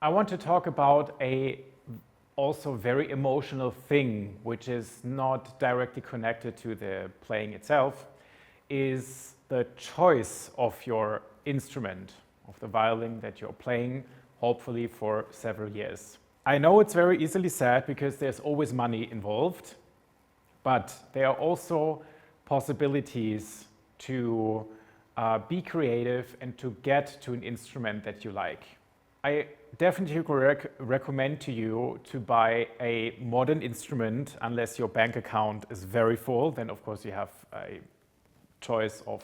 I want to talk about a also very emotional thing, which is not directly connected to the playing itself, is the choice of your instrument, of the violin that you're playing, hopefully for several years. I know it's very easily said because there's always money involved, but there are also possibilities to be creative and to get to an instrument that you like. I definitely recommend to you to buy a modern instrument unless your bank account is very full. Then of course you have a choice of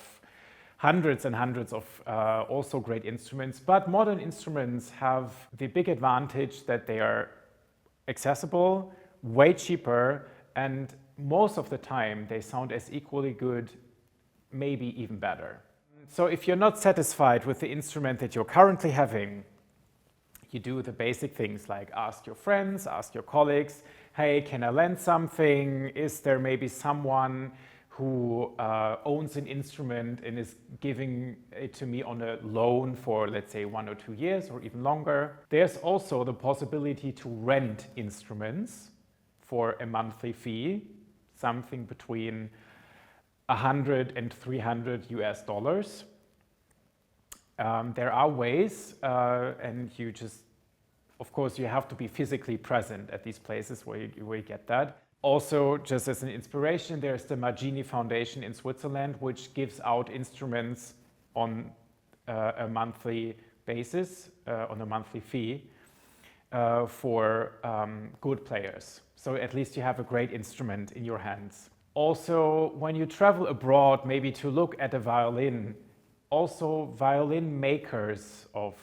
hundreds and hundreds of also great instruments. But modern instruments have the big advantage that they are accessible, way cheaper, and most of the time they sound as equally good, maybe even better. So if you're not satisfied with the instrument that you're currently having, you do the basic things like ask your friends, ask your colleagues, hey, can I lend something? Is there maybe someone who owns an instrument and is giving it to me on a loan for, let's say, 1 or 2 years or even longer? There's also the possibility to rent instruments for a monthly fee, something between 100 and 300 US dollars. There are ways, and you just, of course, you have to be physically present at these places where you get that. Also, just as an inspiration, there's the Magini Foundation in Switzerland, which gives out instruments on a monthly basis, on a monthly fee, for good players. So at least you have a great instrument in your hands. Also, when you travel abroad, maybe to look at a violin, also violin makers of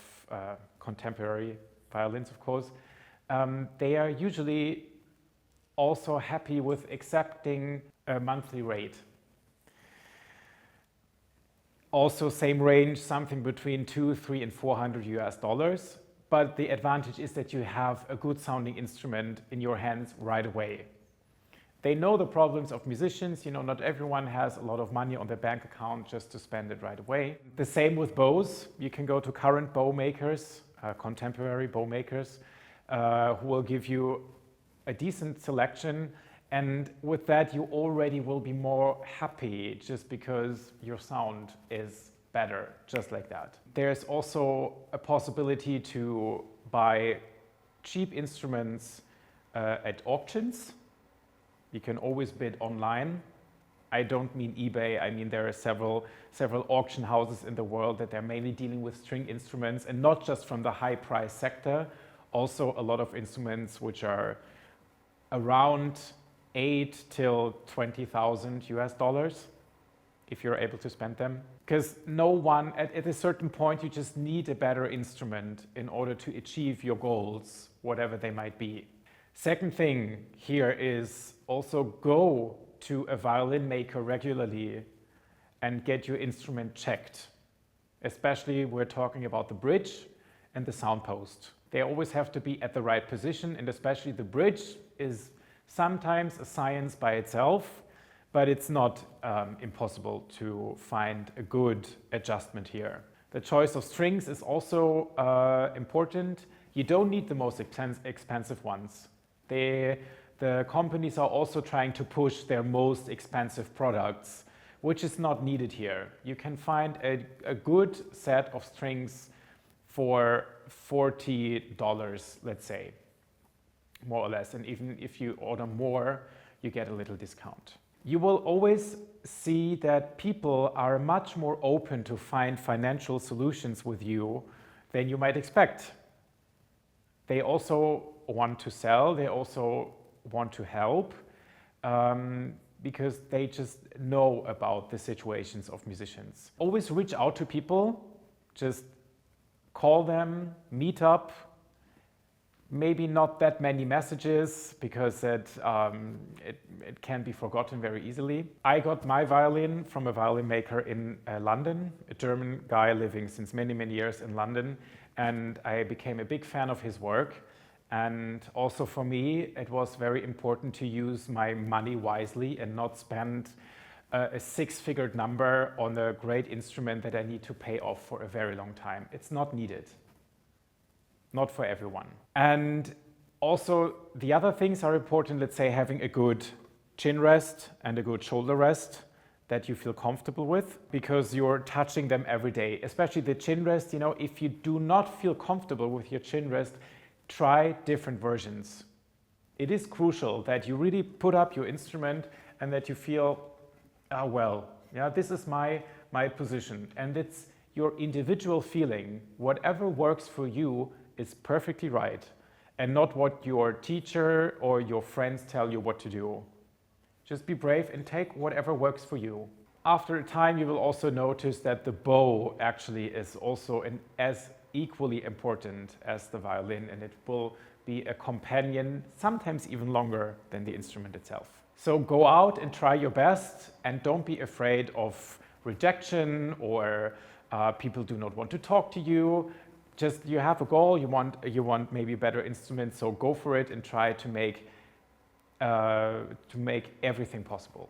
contemporary violins, of course, they are usually also happy with accepting a monthly rate. Also same range, something between 200, 300 and 400 US dollars. But the advantage is that you have a good sounding instrument in your hands right away. They know the problems of musicians. You know, not everyone has a lot of money on their bank account just to spend it right away. The same with bows. You can go to current bow makers, contemporary bow makers, who will give you a decent selection. And with that, you already will be more happy just because your sound is better, just like that. There's also a possibility to buy cheap instruments at auctions. You can always bid online. I don't mean eBay, I mean there are several auction houses in the world that are mainly dealing with string instruments, and not just from the high price sector, also a lot of instruments which are around 8 till 20,000 US dollars, if you're able to spend them. Because no one, at a certain point, you just need a better instrument in order to achieve your goals, whatever they might be. Second thing here is also go to a violin maker regularly and get your instrument checked. Especially we're talking about the bridge and the sound post. They always have to be at the right position, and especially the bridge is sometimes a science by itself, but it's not impossible to find a good adjustment here. The choice of strings is also important. You don't need the most expensive ones. The companies are also trying to push their most expensive products, which is not needed here. You can find a good set of strings for $40, let's say, more or less. And even if you order more, you get a little discount. You will always see that people are much more open to find financial solutions with you than you might expect. They also want to sell, they also want to help, because they just know about the situations of musicians. Always reach out to people, just call them, meet up, maybe not that many messages because it can be forgotten very easily. I got my violin from a violin maker in London, a German guy living since many, many years in London, and I became a big fan of his work. And also for me, it was very important to use my money wisely and not spend a six-figured number on a great instrument that I need to pay off for a very long time. It's not needed. not for everyone. And also the other things are important, let's say having a good chin rest and a good shoulder rest that you feel comfortable with, because you're touching them every day, especially the chin rest. You know, if you do not feel comfortable with your chin rest, try different versions. It is crucial that you really put up your instrument and that you feel, well, yeah, this is my position, and it's your individual feeling. Whatever works for you is perfectly right, and not what your teacher or your friends tell you what to do. Just be brave and take whatever works for you. After a time, you will also notice that the bow actually is also as equally important as the violin, and it will be a companion, sometimes even longer than the instrument itself. So go out and try your best, and don't be afraid of rejection or people do not want to talk to you. Just you have a goal, you want maybe a better instrument, so go for it and try to make everything possible.